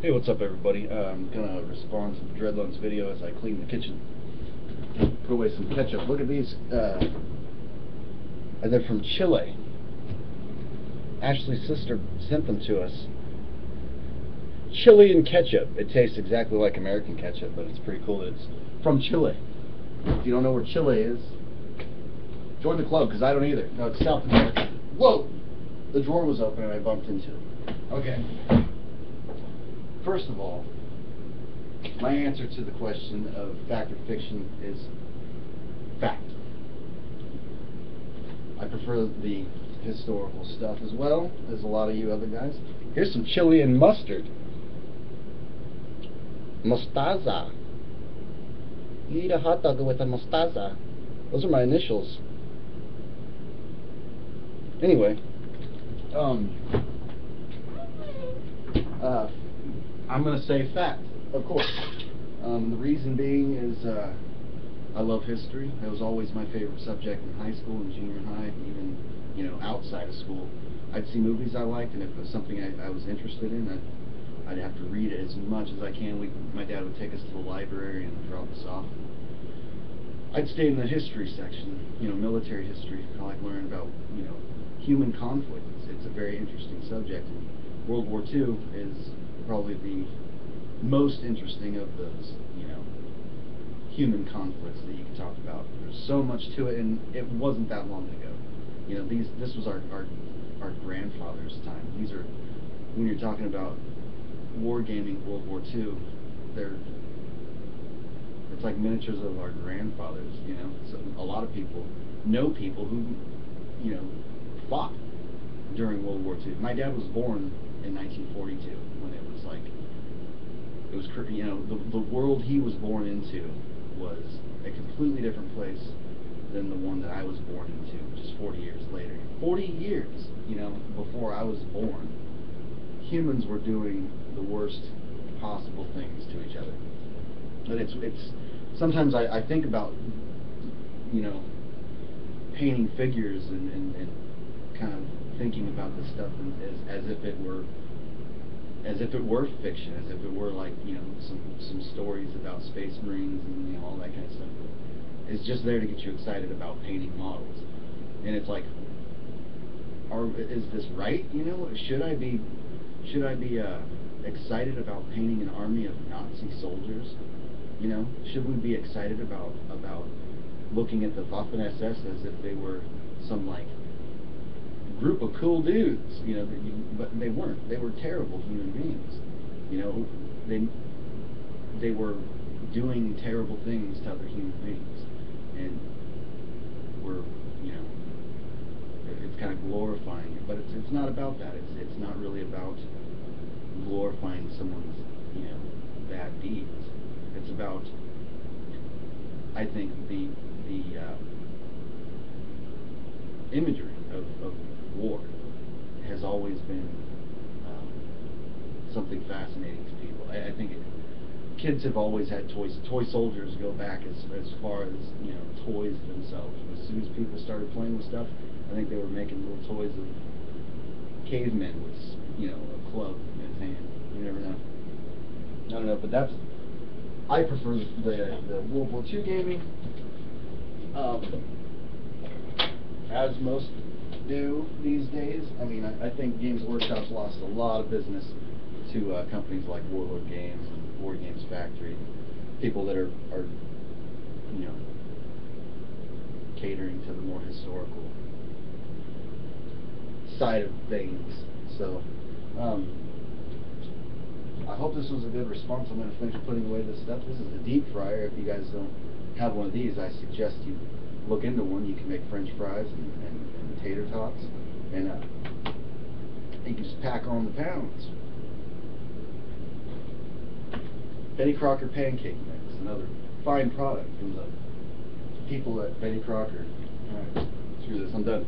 Hey, what's up, everybody? I'm gonna respond to the Dreadlun's video as I clean the kitchen. Put away some ketchup. Look at these. They're from Chile. Ashley's sister sent them to us. Chilean ketchup. It tastes exactly like American ketchup, but it's pretty cool that it's from Chile. If you don't know where Chile is, join the club, because I don't either. No, it's South America. Whoa! The drawer was open and I bumped into it. Okay. First of all, my answer to the question of fact or fiction is fact. I prefer the historical stuff as well as a lot of you other guys. Here's some Chilean mustard. Mostaza. You eat a hot dog with a mostaza. Those are my initials. Anyway, I'm going to say fact, of course. The reason being is I love history. It was always my favorite subject in high school and junior high, even outside of school. I'd see movies I liked, and if it was something I was interested in, I'd have to read it as much as I can. My dad would take us to the library and drop us off. I'd stay in the history section, military history. I like learning about human conflict. It's a very interesting subject. And World War II is probably the most interesting of those, human conflicts that you can talk about. There's so much to it, and it wasn't that long ago. This was our grandfather's time. These are, when you're talking about wargaming World War II, it's like miniatures of our grandfathers. So a lot of people know people who fought during World War II. My dad was born in 1942 when it was the world he was born into was a completely different place than the one that I was born into just 40 years later. 40 years, before I was born, humans were doing the worst possible things to each other. But it's sometimes I think about painting figures and kind of thinking about this stuff as if it were fiction, as if it were like some stories about space marines and all that kind of stuff. It's just there to get you excited about painting models, and it's like, is this right? Should I be excited about painting an army of Nazi soldiers? Should we be excited about looking at the Waffen-SS as if they were some group of cool dudes, but they weren't. They were terrible human beings. They were doing terrible things to other human beings, and it's kind of glorifying it. But it's not about that. It's not really about glorifying someone's bad deeds. It's about, I think, the imagery of war has always been something fascinating to people. I think kids have always had toys. Toy soldiers go back as far as toys themselves. As soon as people started playing with stuff, I think they were making little toys of cavemen with a club in his hand. You never know. I don't know, but I prefer the World War II gaming, as most do these days. I mean, I think Games Workshop's lost a lot of business to companies like Warlord Games and Board Games Factory, people that are catering to the more historical side of things. So, I hope this was a good response. I'm going to finish putting away this stuff. This is a deep fryer. If you guys don't have one of these, I suggest you look into one. You can make French fries and tater tots, and you can just pack on the pounds. Betty Crocker pancake mix, another fine product from the people at Betty Crocker. Alright, screw this, I'm done.